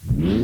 Everybody,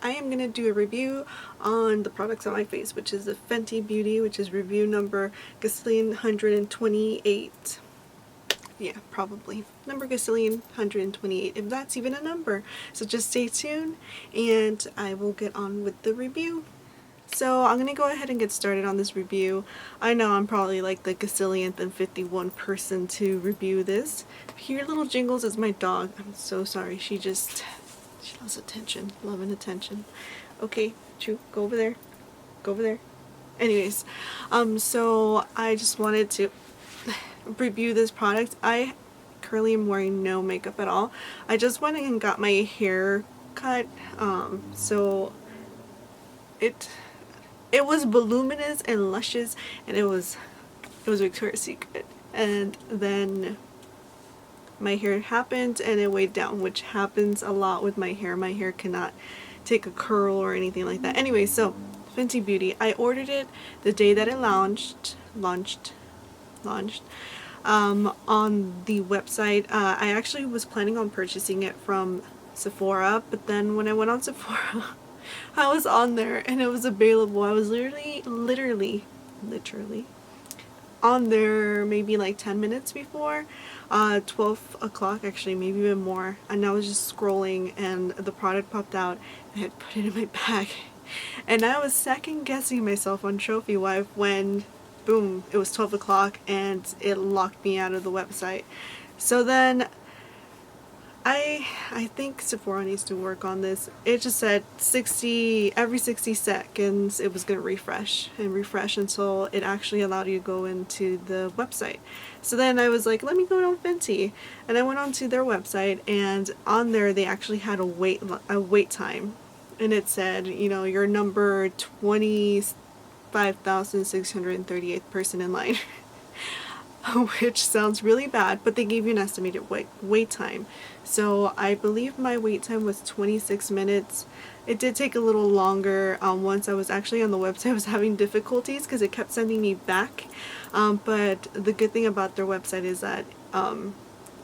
I am going to do a review on the products on my face, which is the Fenty Beauty, which is review number Gazillion 128. Yeah, probably. Number Gazillion 128, if that's even a number. So just stay tuned and I will get on with the review. So I'm going to go ahead and get started on this review. I know I'm probably like the gazillionth and 51 person to review this. Hear little jingles is my dog. I'm so sorry. She loves attention. Love and attention. Okay, Chew, go over there. Go over there. Anyways, so I just wanted to review this product. I currently am wearing no makeup at all. I just went and got my hair cut. So it was voluminous and luscious, and it was Victoria's Secret. And then my hair happened and it weighed down, which happens a lot with my hair. My hair cannot take a curl or anything like that. Anyway, so Fenty Beauty, I ordered it the day that it launched on the website. I actually was planning on purchasing it from Sephora, but then when I went on Sephora, I was on there and it was available. I was literally on there maybe like 10 minutes before 12 o'clock, actually maybe even more, and I was just scrolling and the product popped out and I had put it in my bag, and I was second guessing myself on Trophy Wife when boom, it was 12 o'clock and it locked me out of the website. So then I think Sephora needs to work on this. It just said every 60 seconds it was going to refresh until it actually allowed you to go into the website. So then I was like, let me go on Fenty, and I went onto their website, and on there they actually had a wait time, and it said, you know, you're number 25,638th person in line. Which sounds really bad, but they gave you an estimated wait time. So I believe my wait time was 26 minutes. It did take a little longer. Once I was actually on the website, I was having difficulties because it kept sending me back. But the good thing about their website is that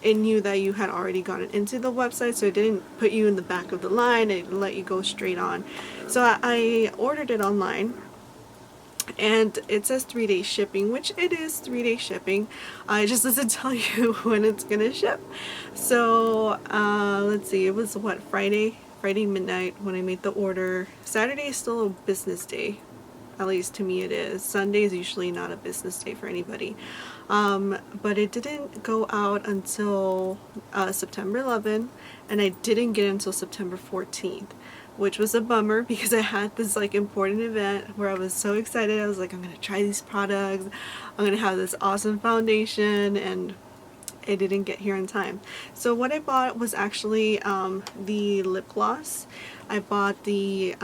it knew that you had already gotten into the website, so it didn't put you in the back of the line. It let you go straight on. So I ordered it online. And it says 3-day shipping, which it is 3-day shipping. It just doesn't tell you when it's gonna ship. So let's see, it was what, Friday midnight when I made the order. Saturday is still a business day, at least to me it is. Sunday is usually not a business day for anybody. But it didn't go out until September 11th, and I didn't get it until September 14th. Which was a bummer because I had this like important event where I was so excited. I was like, I'm gonna try these products, I'm gonna have this awesome foundation, and it didn't get here in time. So what I bought was actually the lip gloss. I bought the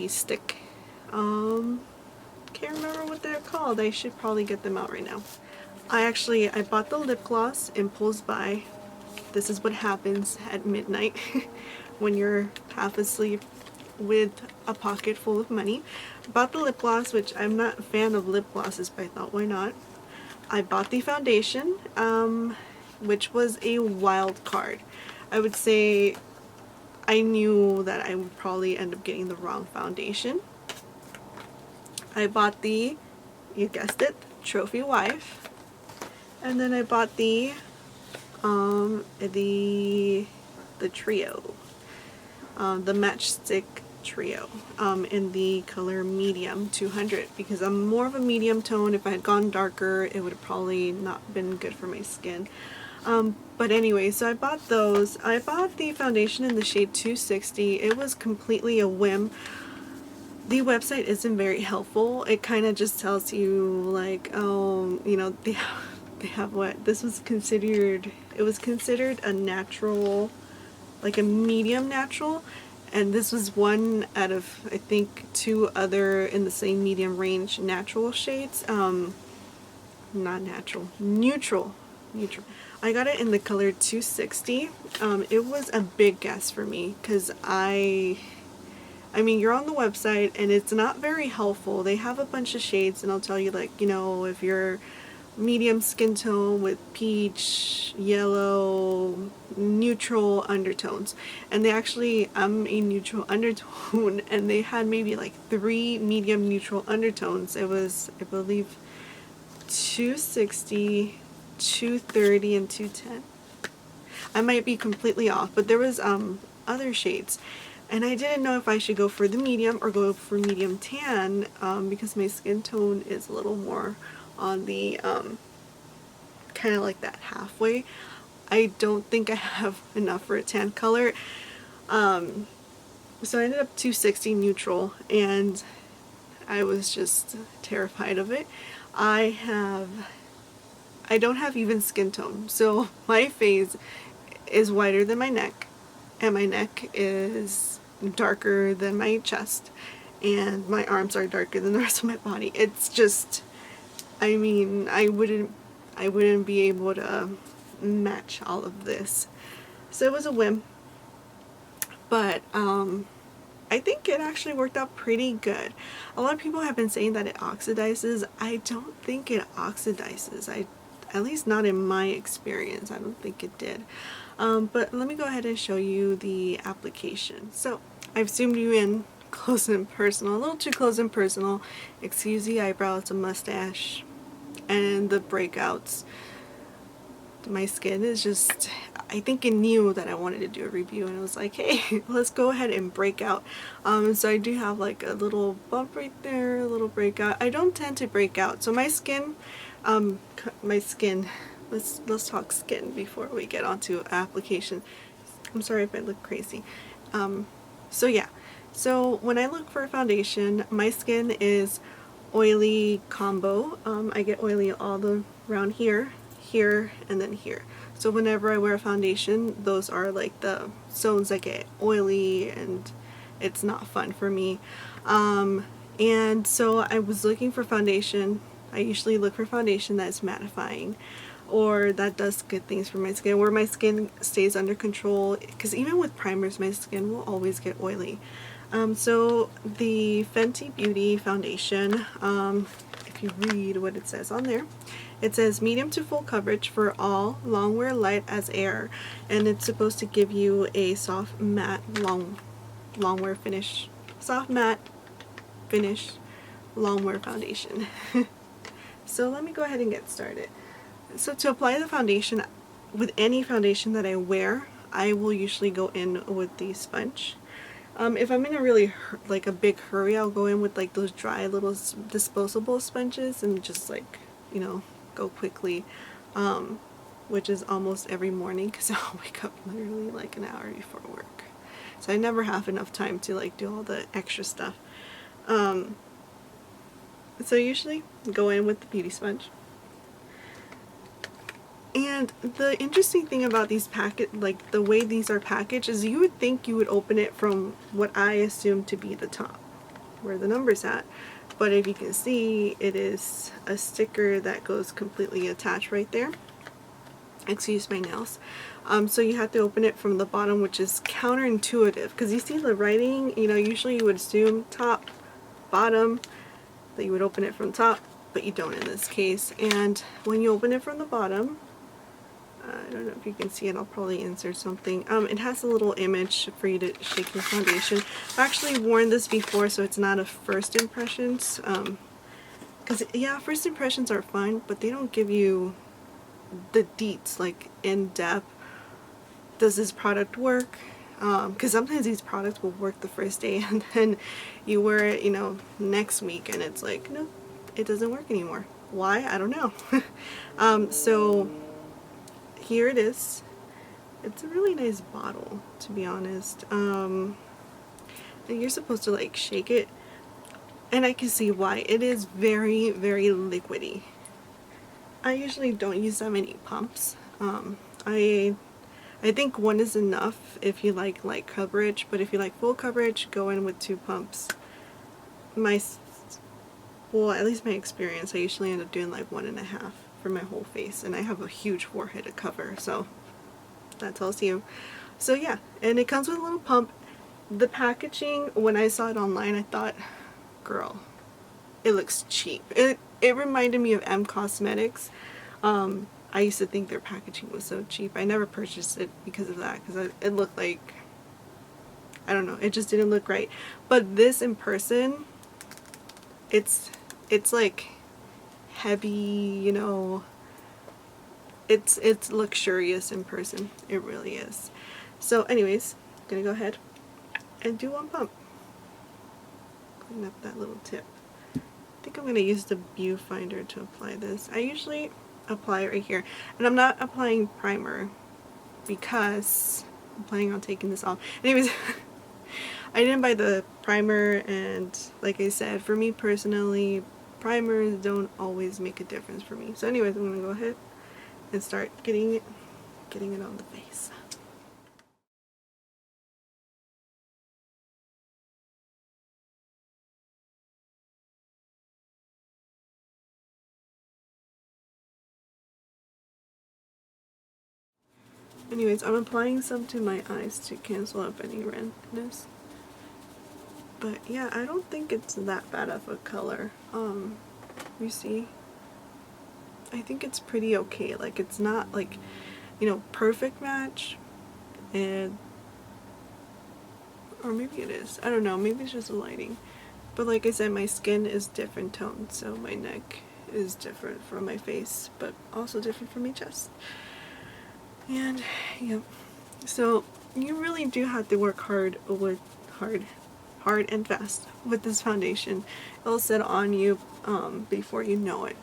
stick. Can't remember what they're called. I should probably get them out right now. I bought the lip gloss impulse buy. This is what happens at midnight when you're half asleep with a pocket full of money. I bought the lip gloss, which I'm not a fan of lip glosses, but I thought, why not? I bought the foundation, which was a wild card. I would say I knew that I would probably end up getting the wrong foundation. I bought the, you guessed it, Trophy Wife. And then I bought the trio, the matchstick trio, in the color medium 200, because I'm more of a medium tone. If I had gone darker, it would have probably not been good for my skin. But anyway, so I bought those. I bought the foundation in the shade 260. It was completely a whim. The website isn't very helpful. It kind of just tells you like, oh, you know, they have what this was considered. It was considered a natural, like a medium natural, And this was one out of, I think, 2 other in the same medium range natural shades. Not natural, neutral. I got it in the color 260. It was a big guess for me because I mean, you're on the website and it's not very helpful. They have a bunch of shades and I'll tell you, like, you know, if you're medium skin tone with peach, yellow, neutral undertones. And they actually, I'm a neutral undertone, and they had maybe like 3 medium neutral undertones. It was, I believe, 260, 230, and 210. I might be completely off, but there was other shades. And I didn't know if I should go for the medium or go for medium tan, because my skin tone is a little more on the kind of like that halfway. I don't think I have enough for a tan color. So I ended up 260 neutral, and I was just terrified of it. I don't have even skin tone, so my face is wider than my neck, and my neck is darker than my chest, and my arms are darker than the rest of my body. It's just, I mean, I wouldn't be able to match all of this. So it was a whim, but I think it actually worked out pretty good. A lot of people have been saying that it oxidizes. I don't think it oxidizes. At least not in my experience. I don't think it did. But let me go ahead and show you the application. So I've zoomed you in close and personal, a little too close and personal. Excuse the eyebrows, the mustache, and the breakouts. My skin is just, I think it knew that I wanted to do a review, and it was like, hey, let's go ahead and break out. So I do have like a little bump right there, a little breakout. I don't tend to break out. So my skin, let's talk skin before we get onto application. I'm sorry if I look crazy. So yeah, so when I look for a foundation, my skin is oily combo. I get oily all around here, and then here. So whenever I wear a foundation, those are like the zones that get oily, and it's not fun for me. And so I was looking for foundation. I usually look for foundation that's mattifying, or that does good things for my skin, where my skin stays under control, because even with primers my skin will always get oily. So the Fenty Beauty foundation, if you read what it says on there, it says medium to full coverage for all, long wear, light as air, and it's supposed to give you a soft matte long wear finish, soft matte finish long wear foundation. So let me go ahead and get started. So to apply the foundation, with any foundation that I wear, I will usually go in with the sponge. If I'm in a really like a big hurry, I'll go in with like those dry little disposable sponges and just like, you know, go quickly, which is almost every morning because I'll wake up literally like an hour before work. So I never have enough time to like do all the extra stuff. So I usually go in with the beauty sponge. And the interesting thing about these like the way these are packaged, is you would think you would open it from what I assume to be the top, where the number's at. But if you can see, it is a sticker that goes completely attached right there. Excuse my nails. So you have to open it from the bottom, which is counterintuitive, because you see the writing, you know, usually you would assume top, bottom, that you would open it from top, but you don't in this case. And when you open it from the bottom, I don't know if you can see it, I'll probably insert something. It has a little image for you to shake your foundation. I've actually worn this before, so it's not a first impressions. Because, yeah, first impressions are fun, but they don't give you the deets, like in depth. Does this product work? Because sometimes these products will work the first day, and then you wear it, you know, next week, and it's like, no, it doesn't work anymore. Why? I don't know. So here it is. It's a really nice bottle, to be honest. And you're supposed to like shake it, and I can see why. It is very, very liquidy. I usually don't use that many pumps. I think one is enough if you like light coverage, but if you like full coverage, go in with 2 pumps. Well, at least my experience, I usually end up doing like 1.5 for my whole face, and I have a huge forehead to cover, so that tells you. So yeah, and it comes with a little pump. The packaging, when I saw it online, I thought, girl, it looks cheap. It reminded me of M Cosmetics. I used to think their packaging was so cheap. I never purchased it because of that, because it looked like, I don't know, it just didn't look right. But this in person, it's like heavy, you know, it's luxurious in person. It really is. So anyways, I'm gonna go ahead and do 1 pump. Clean up that little tip. I think I'm gonna use the viewfinder to apply this. I usually apply it right here, and I'm not applying primer because I'm planning on taking this off. Anyways, I didn't buy the primer, and like I said, for me personally, primers don't always make a difference for me. So anyways, I'm gonna go ahead and start getting it on the face. Anyways, I'm applying some to my eyes to cancel out any redness. But yeah, I don't think it's that bad of a color. You see? I think it's pretty okay. Like, it's not like, you know, perfect match, and or maybe it is. I don't know. Maybe it's just the lighting. But like I said, my skin is different toned, so my neck is different from my face, but also different from my chest. And yeah, so you really do have to work hard and fast with this foundation. It'll set on you before you know it.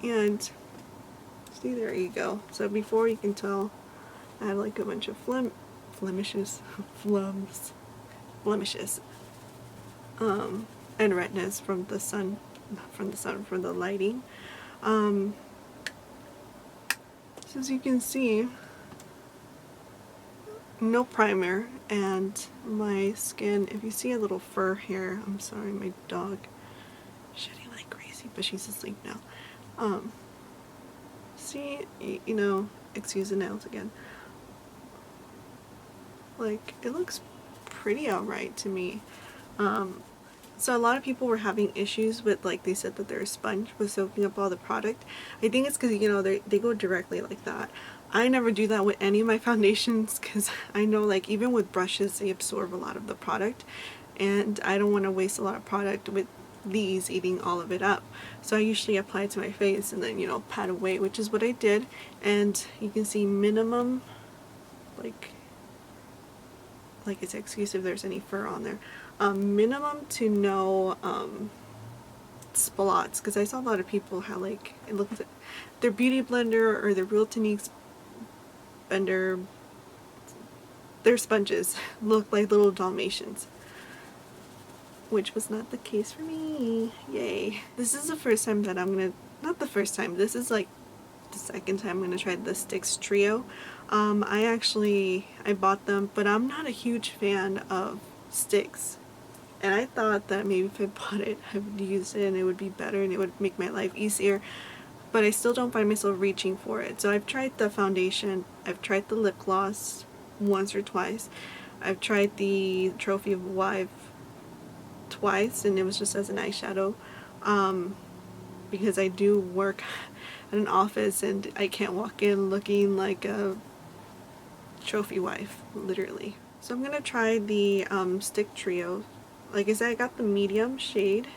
And see, there you go. So before you can tell, I have like a bunch of blemishes, and redness from the sun, from the lighting. So as you can see, no primer, and my skin, if you see a little fur here, I'm sorry, my dog shedding like crazy, but she's asleep now. See, you know, excuse the nails again. Like, it looks pretty alright to me. So a lot of people were having issues with, like, they said that their sponge was soaking up all the product. I think it's because, you know, they go directly like that. I never do that with any of my foundations, because I know, like, even with brushes, they absorb a lot of the product, and I don't want to waste a lot of product with these eating all of it up. So I usually apply it to my face and then, you know, pat away, which is what I did. And you can see minimum, like it's excuse if there's any fur on there, minimum to no splots, because I saw a lot of people how, like, it looks like their beauty blender or their Real Techniques blender, their sponges look like little Dalmatians, which was not the case for me. Yay. This is the first time that I'm gonna, not the first time, this is like the second time I'm gonna try the Sticks Trio. I bought them, but I'm not a huge fan of sticks, and I thought that maybe if I bought it, I would use it and it would be better and it would make my life easier, but I still don't find myself reaching for it. So I've tried the foundation, I've tried the lip gloss once or twice, I've tried the Trophy Wife twice, and it was just as an eyeshadow, because I do work at an office and I can't walk in looking like a trophy wife, literally. So I'm gonna try the Stick Trio. Like I said, I got the medium shade,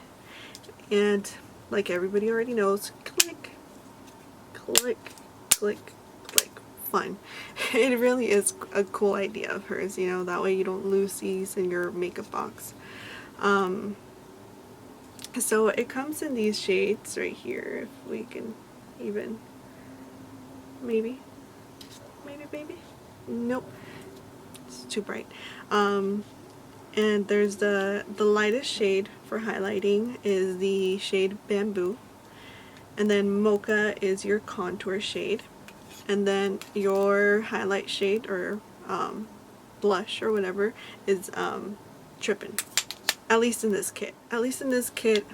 and like everybody already knows, click, click, click, click, fun. It really is a cool idea of hers, you know, that way you don't lose these in your makeup box. So it comes in these shades right here, if we can even, maybe, nope, it's too bright. And there's the lightest shade for highlighting is the shade Bamboo, and then Mocha is your contour shade, and then your highlight shade or blush or whatever is Trippin'. At least in this kit. At least in this kit,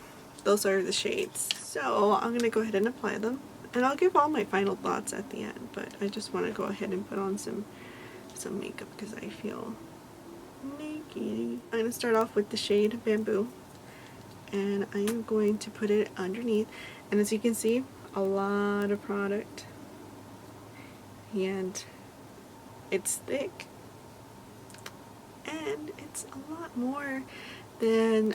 those are the shades. So I'm going to go ahead and apply them. And I'll give all my final thoughts at the end, but I just want to go ahead and put on some makeup because I feel naked. I'm going to start off with the shade Bamboo. And I am going to put it underneath. And as you can see, a lot of product. And it's thick. And it's a lot more than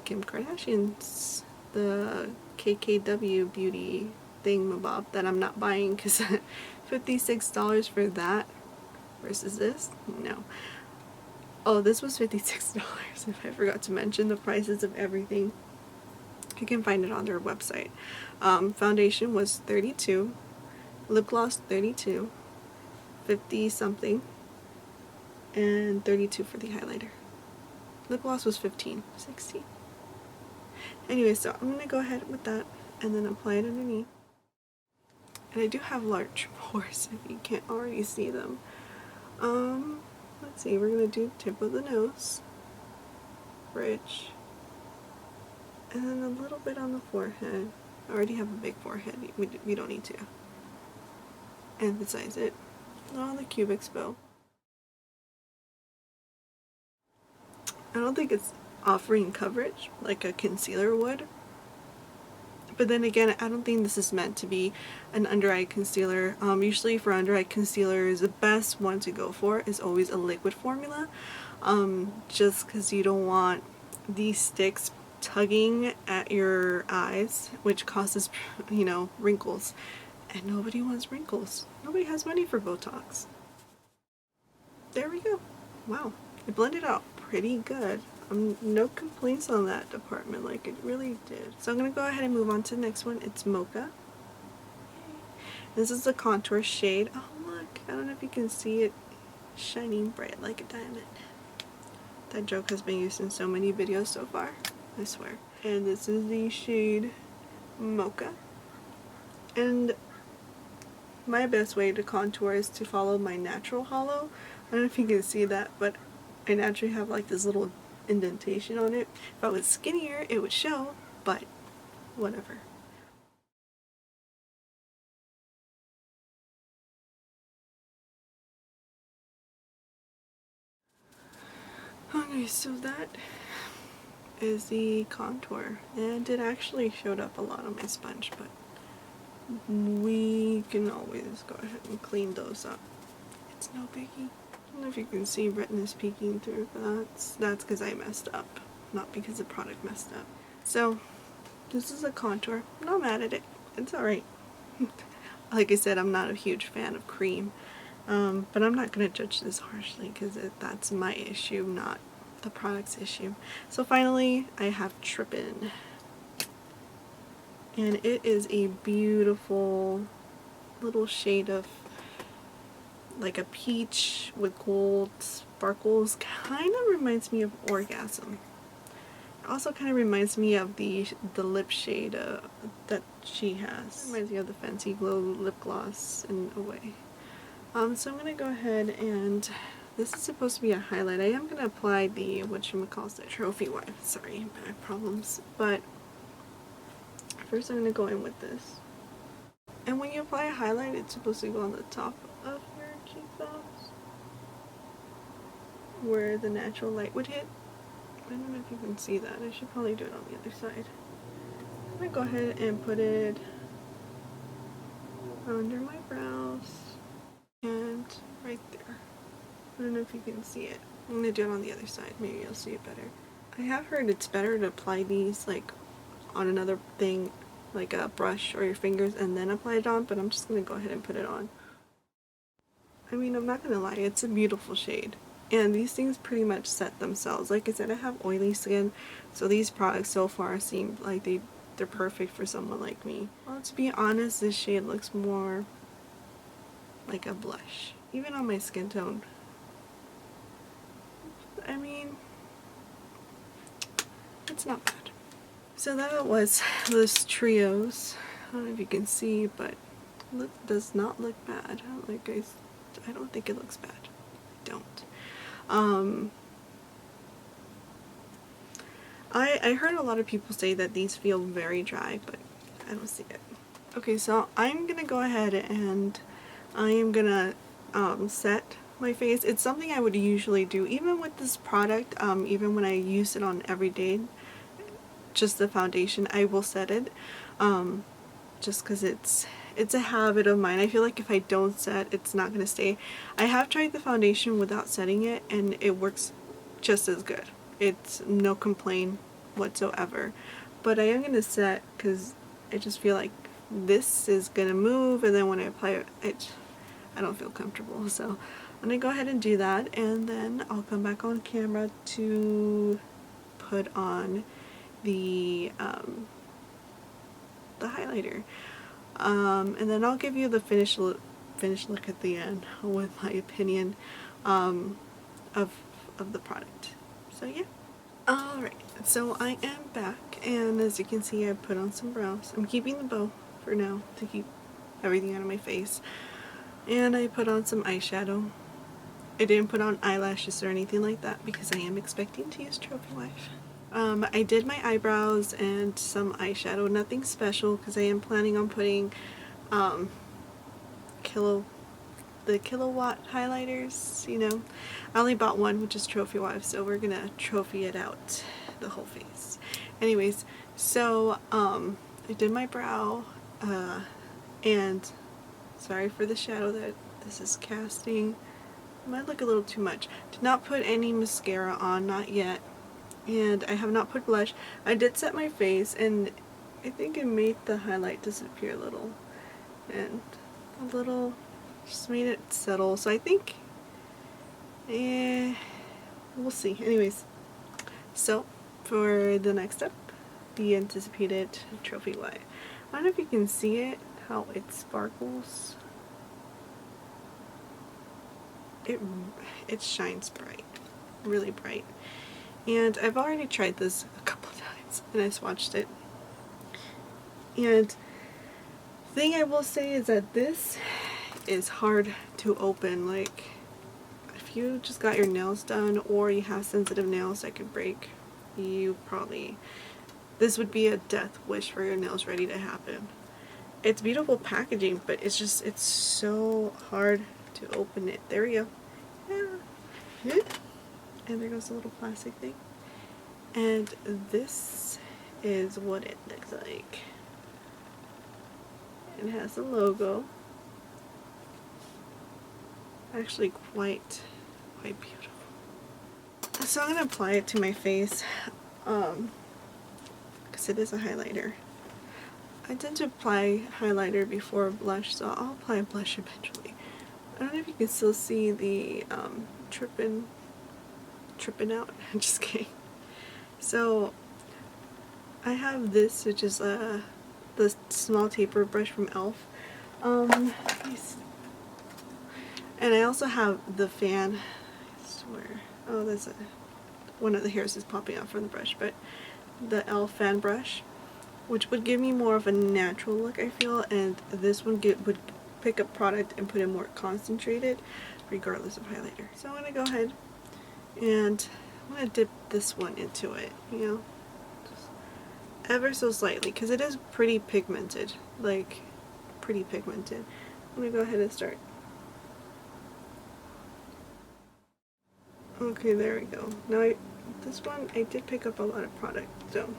Kim Kardashian's, the KKW beauty thingamabob that I'm not buying because $56 for that versus this? No. Oh, this was $56 if I forgot to mention the prices of everything. You can find it on their website. Foundation was $32, lip gloss $32, 50 something, and $32 for the highlighter. Lip gloss was $15, 16. Anyway, so I'm gonna go ahead with that and then apply it underneath. And I do have large pores if you can't already see them. Let's see, we're gonna do tip of the nose, bridge, and then a little bit on the forehead. I already have a big forehead, we don't need to emphasize it. On the cubic's bow. I don't think it's offering coverage like a concealer would. But then again, I don't think this is meant to be an under eye concealer. Usually for under eye concealers, the best one to go for is always a liquid formula. Just because you don't want these sticks tugging at your eyes, which causes, you know, wrinkles. And nobody wants wrinkles. Nobody has money for Botox. There we go. Wow. It blended out pretty good. No complaints on that department, like it really did. So I'm going to go ahead and move on to the next one. It's Mocha. This is the contour shade. Oh look, I don't know if you can see it shining bright like a diamond. That joke has been used in so many videos so far, I swear. And this is the shade Mocha. And my best way to contour is to follow my natural hollow. I don't know if you can see that, but I naturally have like this little indentation on it. If I was skinnier, it would show, but whatever. Okay, so that is the contour, and it actually showed up a lot on my sponge, but we can always go ahead and clean those up. It's no biggie. I don't know if you can see redness peeking through, but that's because I messed up, not because the product messed up. So this is a contour. I'm not mad at it. It's alright. Like I said, I'm not a huge fan of cream, but I'm not going to judge this harshly because that's my issue, not the product's issue. So finally, I have Trippin'. And it is a beautiful little shade of like a peach with gold sparkles. Kind of reminds me of Orgasm. It also kind of reminds me of the lip shade that she has. It reminds me of the Fenty Glow lip gloss in a way. So I'm going to go ahead and this is supposed to be a highlight. I am going to apply the whatchamacallit trophy wipe. Sorry, back problems. But first I'm going to go in with this. And when you apply a highlight, it's supposed to go on the top of your cheekbones where the natural light would hit. I don't know if you can see that. I should probably do it on the other side. I'm going to go ahead and put it under my brows and right there. I don't know if you can see it. I'm going to do it on the other side. Maybe you'll see it better. I have heard it's better to apply these like on another thing, like a brush or your fingers, and then apply it on, but I'm just going to go ahead and put it on. I mean, I'm not going to lie, it's a beautiful shade. And these things pretty much set themselves. Like I said, I have oily skin, so these products so far seem like they're perfect for someone like me. Well, to be honest, this shade looks more like a blush, even on my skin tone. I mean, it's not bad. So that was those trios. I don't know if you can see, but does not look bad. Like I don't think it looks bad. I don't. I heard a lot of people say that these feel very dry, but I don't see it. Okay, so I'm gonna go ahead and I am gonna set my face. It's something I would usually do even with this product, even when I use it on every day, just the foundation, I will set it, just because it's a habit of mine. I feel like if I don't set, it's not gonna stay. I have tried the foundation without setting it and it works just as good. It's no complaint whatsoever. But I am gonna set because I just feel like this is gonna move, and then when I apply it, I don't feel comfortable. So I'm gonna go ahead and do that, and then I'll come back on camera to put on the highlighter, and then I'll give you the finished look at the end with my opinion of the product. So yeah. Alright, so I am back, and as you can see I put on some brows. I'm keeping the bow for now to keep everything out of my face. And I put on some eyeshadow. I didn't put on eyelashes or anything like that because I am expecting to use Trophy Wife. I did my eyebrows and some eyeshadow, nothing special because I am planning on putting the kilowatt highlighters, you know. I only bought one, which is Trophy Wife, so we're gonna trophy it out, the whole face. Anyways, so I did my brow, and sorry for the shadow that this is casting. It might look a little too much. Did not put any mascara on, not yet, and I have not put blush. I did set my face, and I think it made the highlight disappear a little, and a little, just made it settle. So I think, we'll see. Anyways, so for the next step, the anticipated Trophy Wife. I don't know if you can see it, how it sparkles. It shines bright, really bright. And I've already tried this a couple of times, and I swatched it. And the thing I will say is that this is hard to open. Like, if you just got your nails done or you have sensitive nails that could break, this would be a death wish for your nails ready to happen. It's beautiful packaging, but it's so hard to open it. There we go. Yeah. And there goes the little plastic thing. And this is what it looks like. It has the logo. Actually quite beautiful. So I'm going to apply it to my face, because it is a highlighter. I tend to apply highlighter before blush, so I'll apply blush eventually. I don't know if you can still see the tripping out. I'm just kidding. So I have this, which is the small taper brush from e.l.f. And I also have the fan. I swear. Oh, that's one of the hairs is popping out from the brush, but the e.l.f. fan brush, which would give me more of a natural look, I feel, and this one would pick up product and put it more concentrated, regardless of highlighter. So I'm gonna go ahead and I'm gonna dip this one into it, you know, just ever so slightly, because it is pretty pigmented, like pretty pigmented. I'm gonna go ahead and start. Okay, there we go. Now this one I did pick up a lot of product, so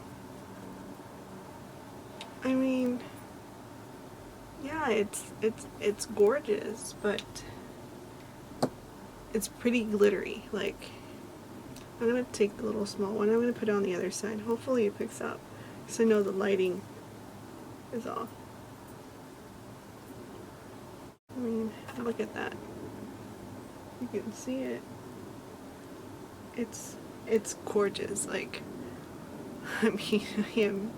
I mean, yeah, it's gorgeous, but it's pretty glittery. Like, I'm gonna take the little small one. I'm gonna put it on the other side. Hopefully it picks up, because I know the lighting is off. I mean, look at that. You can see it. It's gorgeous. Like, I mean, I am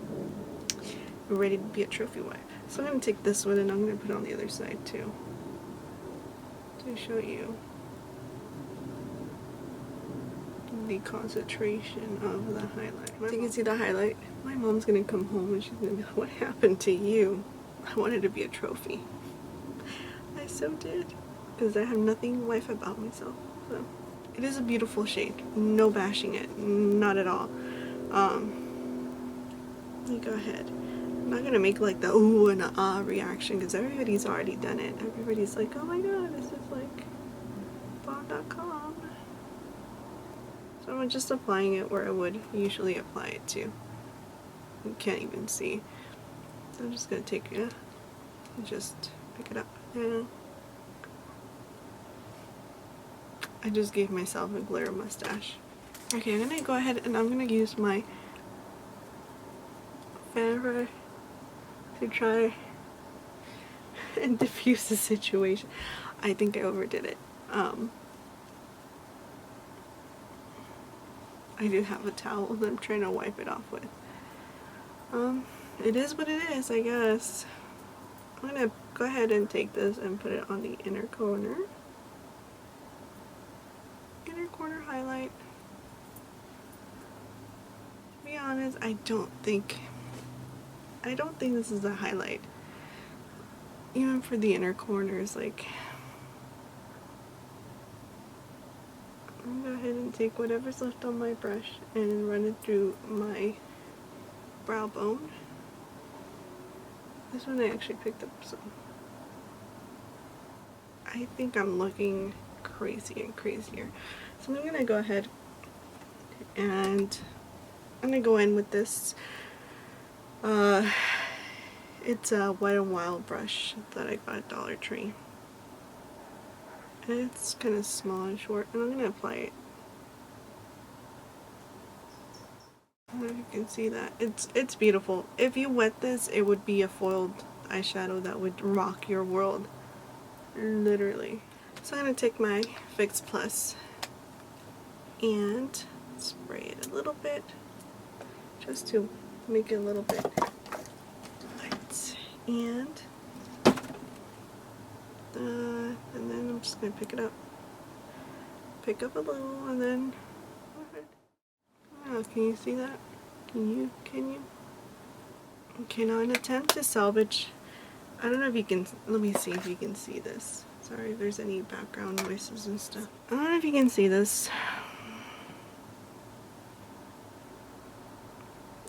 ready to be a trophy wife. So I'm going to take this one and I'm going to put it on the other side too, to show you the concentration of the highlight. So you can see the highlight. My mom's going to come home and she's going to be like, what happened to you? I wanted to be a trophy. so did, because I have nothing wife about myself. So it is a beautiful shade, no bashing it, not at all. Let me go ahead. I'm not gonna make like the ooh and a ah reaction because everybody's already done it. Everybody's like, oh my god, this is like bomb.com. So I'm just applying it where I would usually apply it to. You can't even see. So I'm just gonna take it and just pick it up. And I just gave myself a glitter mustache. Okay, I'm gonna go ahead and I'm gonna use my fan brush to try and diffuse the situation. I think I overdid it. I do have a towel that I'm trying to wipe it off with. It is what it is, I guess. I'm gonna go ahead and take this and put it on the inner corner. Inner corner highlight. To be honest, I don't think this is a highlight. Even for the inner corners, like, I'm gonna go ahead and take whatever's left on my brush and run it through my brow bone. This one I actually picked up some. I think I'm looking crazy and crazier. So I'm gonna go ahead and I'm gonna go in with this. It's a Wet n Wild brush that I got at Dollar Tree. And it's kind of small and short, and I'm gonna apply it. I don't know if you can see that. It's beautiful. If you wet this, it would be a foiled eyeshadow that would rock your world. Literally. So I'm gonna take my Fix Plus and spray it a little bit just to make it a little bit light. And then I'm just gonna pick it up. Pick up a little and then oh, can you see that? Can you? Okay, now in an attempt to salvage, I don't know if you can, let me see if you can see this. Sorry if there's any background noises and stuff. I don't know if you can see this.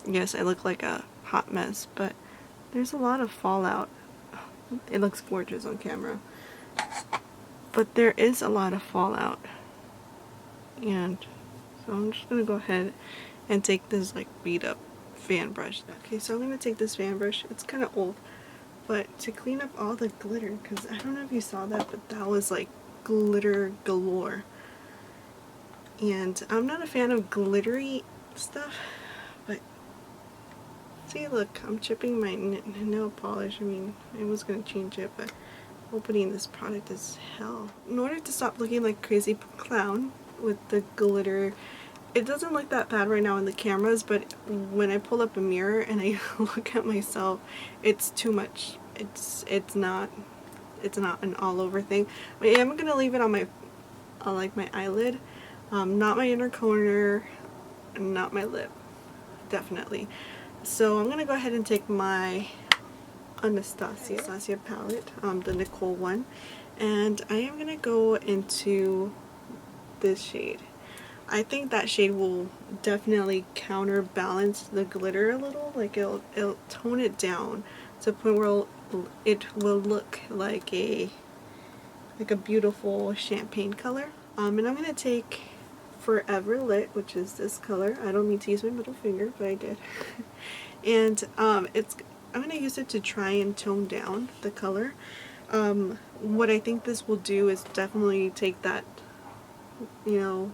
Yes, I look like a hot mess, but there's a lot of fallout. It looks gorgeous on camera. But there is a lot of fallout. And so I'm just gonna go ahead and take this like beat up fan brush. Okay, so I'm gonna take this fan brush. It's kind of old, but to clean up all the glitter, because I don't know if you saw that, but that was like glitter galore. And I'm not a fan of glittery stuff, but see, look, I'm chipping my nail polish. I mean, I was gonna change it, but opening this product is hell. In order to stop looking like a crazy clown with the glitter, it doesn't look that bad right now in the cameras, but when I pull up a mirror and I look at myself, it's too much. It's not an all over thing. But yeah, I'm gonna leave it on my like my eyelid, not my inner corner, not my lip, definitely. So I'm gonna go ahead and take my Anastasia palette, the Nicole one, and I am gonna go into this shade. I think that shade will definitely counterbalance the glitter a little. Like it'll tone it down to the point where it will look like a beautiful champagne color. And I'm gonna take Forever Lit, which is this color. I don't mean to use my middle finger, but I did. And I'm gonna use it to try and tone down the color. What I think this will do is definitely take that, you know,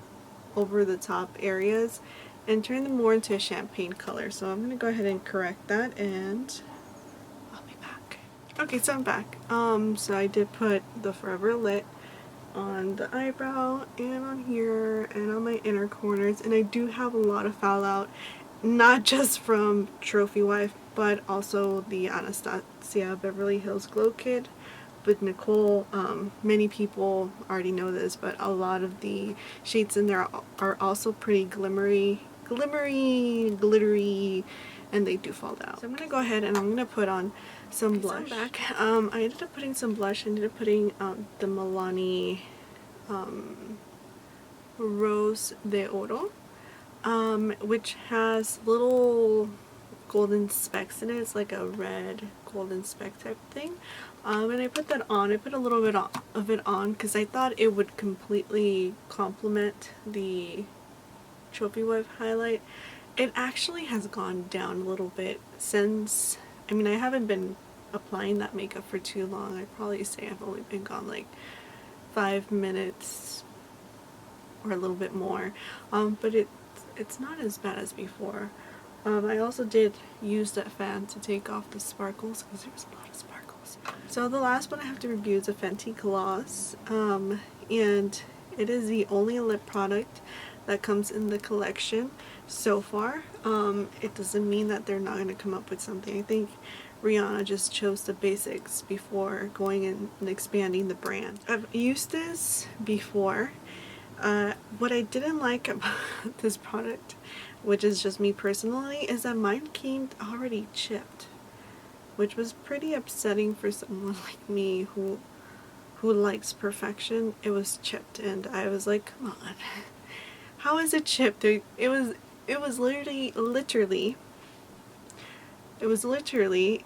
over the top areas and turn them more into a champagne color. So I'm gonna go ahead and correct that, and I'll be back. Okay, so I'm back. So I did put the Forever Lit on the eyebrow and on here and on my inner corners, and I do have a lot of fallout, not just from Trophy Wife, but also the Anastasia Beverly Hills Glow Kit with Nicole. Many people already know this, but a lot of the shades in there are also pretty glittery, and they do fall down. So I'm gonna go ahead and I'm gonna put on some blush. So I'm back. I ended up putting some blush. I ended up putting the Milani Rose de Oro, which has little golden specks in it. It's like a red golden speck type thing. And I put that on. I put a little bit of it on because I thought it would completely complement the Trophy Wife highlight. It actually has gone down a little bit since, I mean, I haven't been applying that makeup for too long. I'd probably say I've only been gone like 5 minutes or a little bit more, but it's not as bad as before. I also did use that fan to take off the sparkles because there's a lot of sparkles. So the last one I have to review is a Fenty gloss, and it is the only lip product that comes in the collection so far. It doesn't mean that they're not going to come up with something. I think Rihanna just chose the basics before going in and expanding the brand. I've used this before. What I didn't like about this product, which is just me personally, is that mine came already chipped, which was pretty upsetting for someone like me who likes perfection. It was chipped and I was like, come on, how is it chipped? It was literally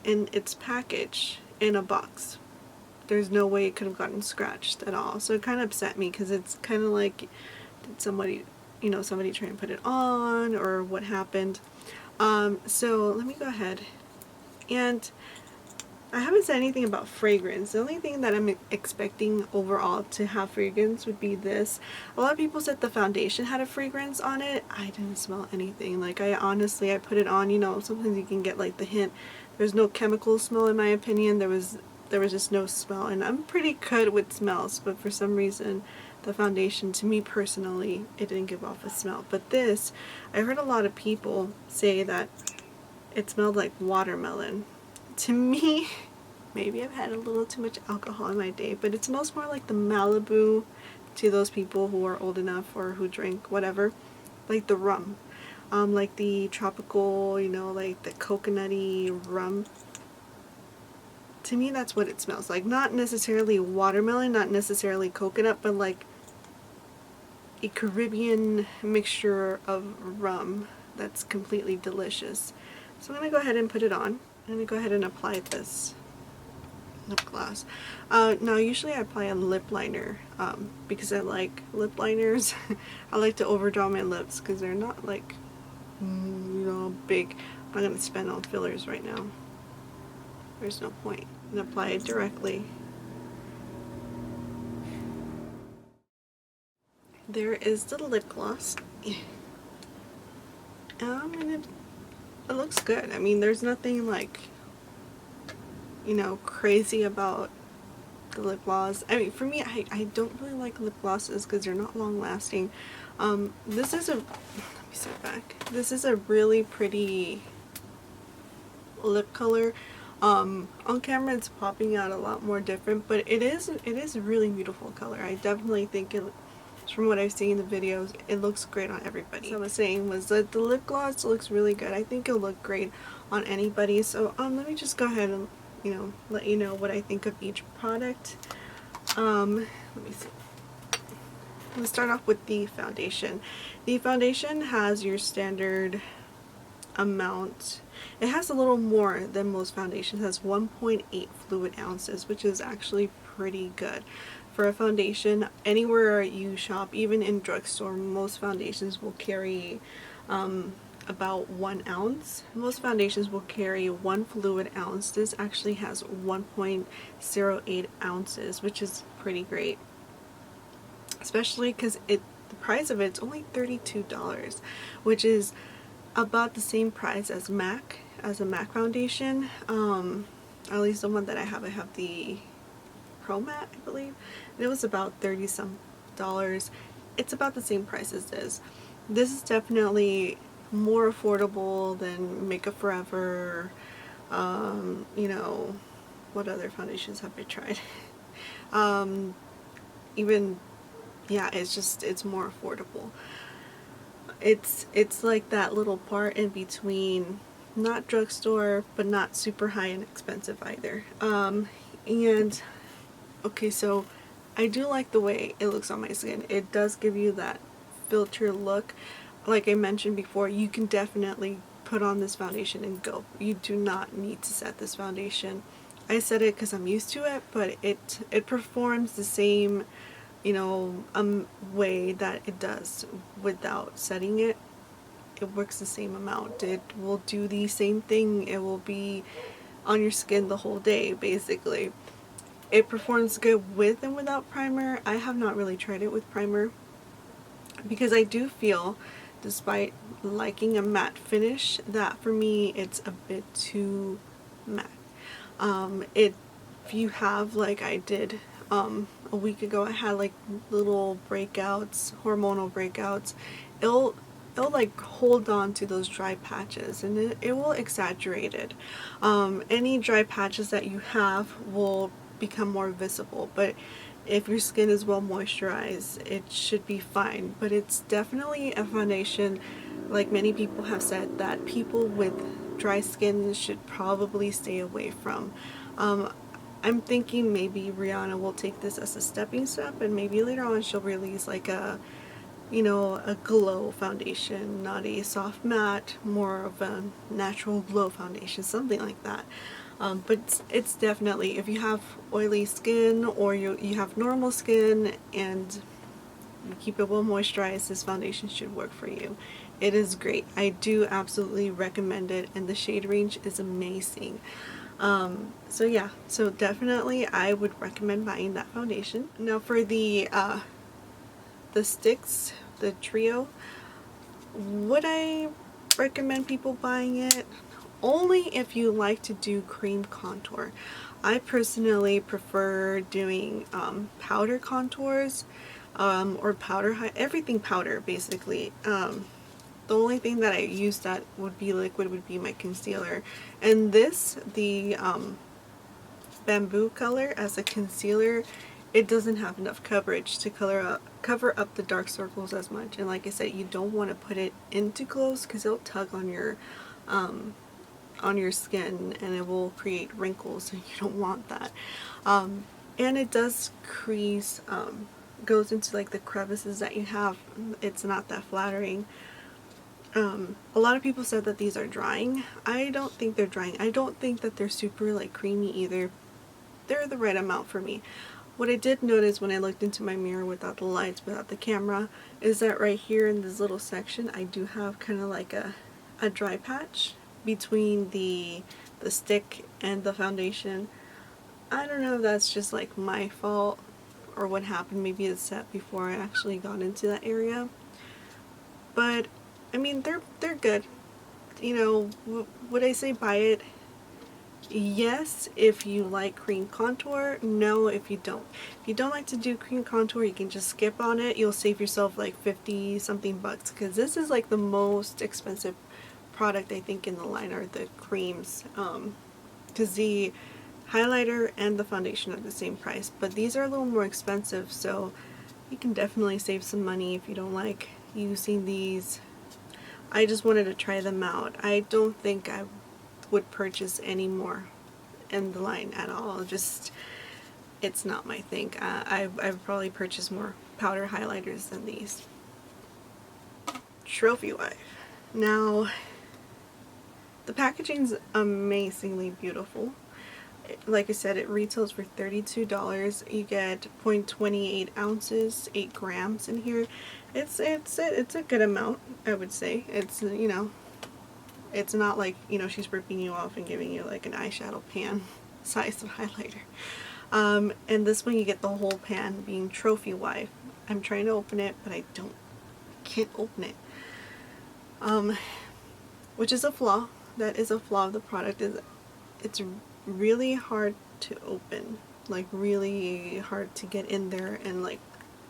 in its package in a box. There's no way it could have gotten scratched at all. So it kind of upset me because it's kind of like, did somebody try and put it on, or what happened? So let me go ahead, and I haven't said anything about fragrance. The only thing that I'm expecting overall to have fragrance would be this. A lot of people said the foundation had a fragrance on it. I didn't smell anything. Like, I put it on, sometimes you can get like the hint. There's no chemical smell in my opinion. There was just no smell, and I'm pretty good with smells, but for some reason the foundation, to me personally, it didn't give off a smell. But this, I heard a lot of people say that it smelled like watermelon. To me, maybe I've had a little too much alcohol in my day, but it smells more like the Malibu, to those people who are old enough or who drink whatever, like the rum, like the tropical, like the coconutty rum. To me, that's what it smells like. Not necessarily watermelon, not necessarily coconut, but like a Caribbean mixture of rum that's completely delicious. So I'm going to go ahead and put it on. I'm going to go ahead and apply this lip gloss. Now, usually I apply a lip liner because I like lip liners. I like to overdraw my lips because they're not like, big. I'm not going to spend on fillers right now. There's no point. And apply it directly. There is the lip gloss. And it looks good. I mean, there's nothing like, crazy about the lip gloss. I mean, for me, I don't really like lip glosses because they're not long lasting. This is let me sit back. This is a really pretty lip color. On camera it's popping out a lot more different, but it is a really beautiful color. I definitely think from what I've seen in the videos, it looks great on everybody. So I was saying was that the lip gloss looks really good. I think it'll look great on anybody. So let me just go ahead and let you know what I think of each product. Let me see. Let's start off with the foundation. The foundation has your standard amount. It has a little more than most foundations. It has 1.8 fluid ounces, which is actually pretty good for a foundation. Anywhere you shop, even in drugstore, most foundations will carry about 1 ounce. Most foundations will carry 1 fluid ounce. This actually has 1.08 ounces, which is pretty great, especially because the price of it's only $32, which is about the same price as a MAC foundation. At least the one that I have the Pro Matte, I believe, and it was about 30 some dollars. It's about the same price as this. This is definitely more affordable than Makeup Forever. What other foundations have I tried? It's more affordable. It's like that little part in between not drugstore, but not super high and expensive either. And okay, so I do like the way it looks on my skin. It does give you that filter look. Like I mentioned before, you can definitely put on this foundation and go. You do not need to set this foundation. I set it because I'm used to it, but it performs the same, you know, way that it does without setting it. It works the same amount. It will do the same thing. It will be on your skin the whole day, basically. It performs good with and without primer. I have not really tried it with primer because I do feel, despite liking a matte finish, that for me it's a bit too matte. If you have, like I did a week ago, I had like little breakouts, hormonal breakouts. It'll like hold on to those dry patches, and it will exaggerate it. Any dry patches that you have will become more visible, but if your skin is well moisturized, it should be fine. But it's definitely a foundation, like many people have said, that people with dry skin should probably stay away from. I'm thinking maybe Rihanna will take this as a stepping step, and maybe later on she'll release like a, you know, a glow foundation, not a soft matte, more of a natural glow foundation, something like that. But it's definitely, if you have oily skin or you have normal skin and you keep it well moisturized, this foundation should work for you. It is great. I do absolutely recommend it, and the shade range is amazing. So yeah, so definitely I would recommend buying that foundation. Now for the sticks, the trio, would I recommend people buying it? Only if you like to do cream contour. I personally prefer doing powder contours, or everything powder basically. The only thing that I use that would be liquid would be my concealer. And this, the bamboo color as a concealer, it doesn't have enough coverage to cover up the dark circles as much. And like I said, you don't want to put it in too close because it'll tug on your skin and it will create wrinkles, and you don't want that. And it does crease, goes into like the crevices that you have. It's not that flattering. A lot of people said that these are drying. I don't think they're drying. I don't think that they're super like creamy either. They're the right amount for me. What I did notice when I looked into my mirror without the lights, without the camera, is that right here in this little section I do have kind of like a dry patch between the stick and the foundation. I don't know if that's just like my fault or what happened. Maybe it's set before I actually got into that area. But I mean, they're good. You know, would I say buy it? Yes, if you like cream contour. No, if you don't. If you don't like to do cream contour, you can just skip on it. You'll save yourself like 50 something bucks, because this is like the most expensive product I think in the line are the creams, because the highlighter and the foundation are the same price, but these are a little more expensive, so you can definitely save some money if you don't like using these. I just wanted to try them out. I don't think I would purchase any more in the line at all. Just, it's not my thing. I've probably purchased more powder highlighters than these. Trophy wife. Now, the packaging's amazingly beautiful. Like I said, it retails for $32. You get 0.28 ounces, 8 grams in here. It's a good amount, I would say. It's, you know, it's not like, you know, she's ripping you off and giving you like an eyeshadow pan size of highlighter. And this one you get the whole pan, being Trophy Wife. I'm trying to open it, but I can't open it. Which is a flaw. That is a flaw of the product. It's really hard to open. Like really hard to get in there and like,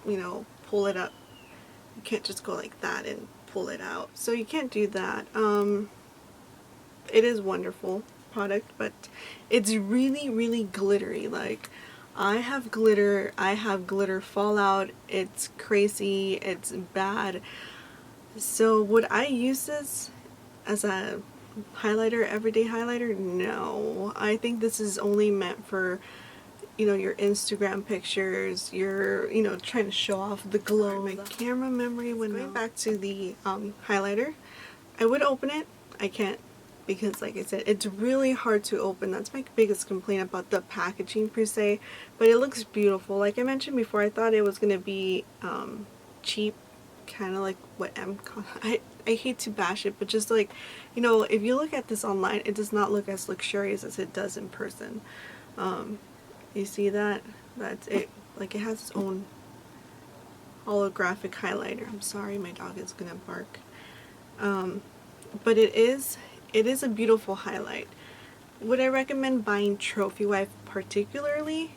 you know, pull it up. You can't just go like that and pull it out. So you can't do that. It is wonderful product, but it's really, really glittery. Like, I have glitter fallout. It's crazy. It's bad. So would I use this as a highlighter, everyday highlighter. No, I think this is only meant for, you know, your Instagram pictures, your, you know, trying to show off the glow. My camera memory went going back to the highlighter. I would open it. I can't, because like I said, it's really hard to open. That's my biggest complaint about the packaging per se, but it looks beautiful. Like I mentioned before, I thought it was gonna be cheap, kind of like what I hate to bash it, but just like, you know, if you look at this online, it does not look as luxurious as it does in person. You see that? That's it. Like, it has its own holographic highlighter. I'm sorry, my dog is gonna bark. But it is a beautiful highlight. Would I recommend buying Trophy Wife particularly?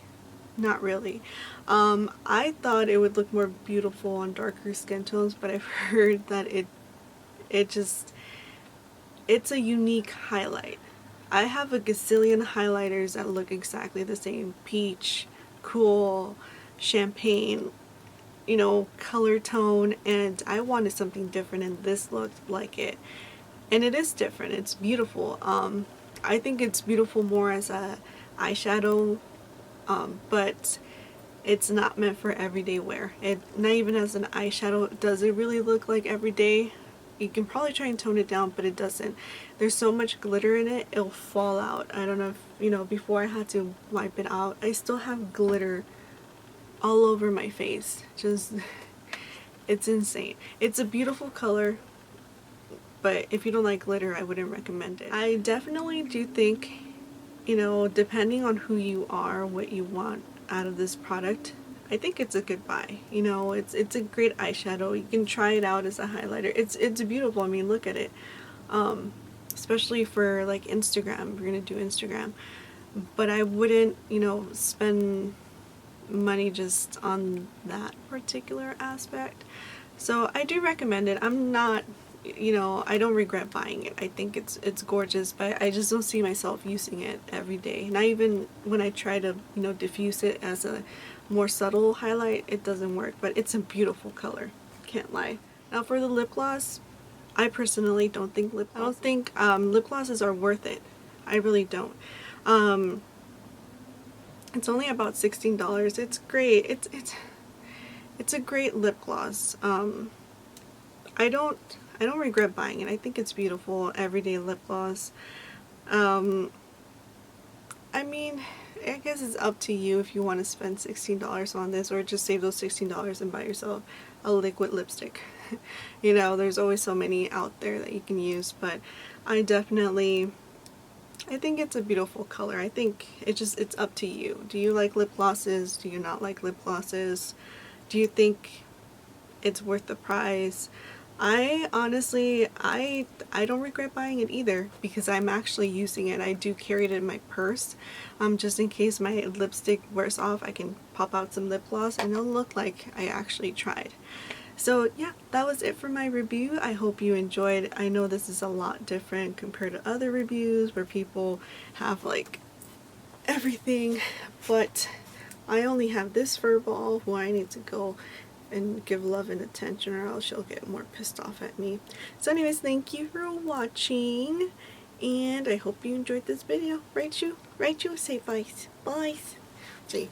Not really. I thought it would look more beautiful on darker skin tones, but I've heard that it's a unique highlight. I have a gazillion highlighters that look exactly the same. Peach, cool, champagne, you know, color tone, and I wanted something different, and this looked like it. And it is different. It's beautiful. I think it's beautiful more as a eyeshadow, but it's not meant for everyday wear. Not even as an eyeshadow does it really look like everyday. You can probably try and tone it down, but it doesn't. There's so much glitter in it, it'll fall out. I don't know if, you know, before I had to wipe it out, I still have glitter all over my face. Just, it's insane. It's a beautiful color, but if you don't like glitter, I wouldn't recommend it. I definitely do think, you know, depending on who you are, what you want out of this product, I think it's a good buy. You know, it's a great eyeshadow. You can try it out as a highlighter. It's beautiful. I mean, look at it. Especially for like Instagram. We're gonna do Instagram, but I wouldn't, you know, spend money just on that particular aspect. So I do recommend it. I'm not, you know, I don't regret buying it. I think it's gorgeous, but I just don't see myself using it every day. Not even when I try to, you know, diffuse it as a more subtle highlight, it doesn't work, but it's a beautiful color. Can't lie. Now for the lip gloss, I personally don't think lip glosses are worth it. I really don't. It's only about $16. It's great. It's a great lip gloss. I don't regret buying it. I think it's beautiful, everyday lip gloss. I mean, I guess it's up to you if you want to spend $16 on this, or just save those $16 and buy yourself a liquid lipstick. You know, there's always so many out there that you can use, but I think it's a beautiful color. I think it's up to you. Do you like lip glosses? Do you not like lip glosses? Do you think it's worth the price? I honestly, I don't regret buying it either, because I'm actually using it. I do carry it in my purse, just in case my lipstick wears off. I can pop out some lip gloss and it'll look like I actually tried. So yeah, that was it for my review. I hope you enjoyed. I know this is a lot different compared to other reviews where people have like everything, but I only have this fur ball who I need to go and give love and attention, or else she'll get more pissed off at me. So anyways, thank you for watching, and I hope you enjoyed this video. Right, you? Say bye. Bye. See.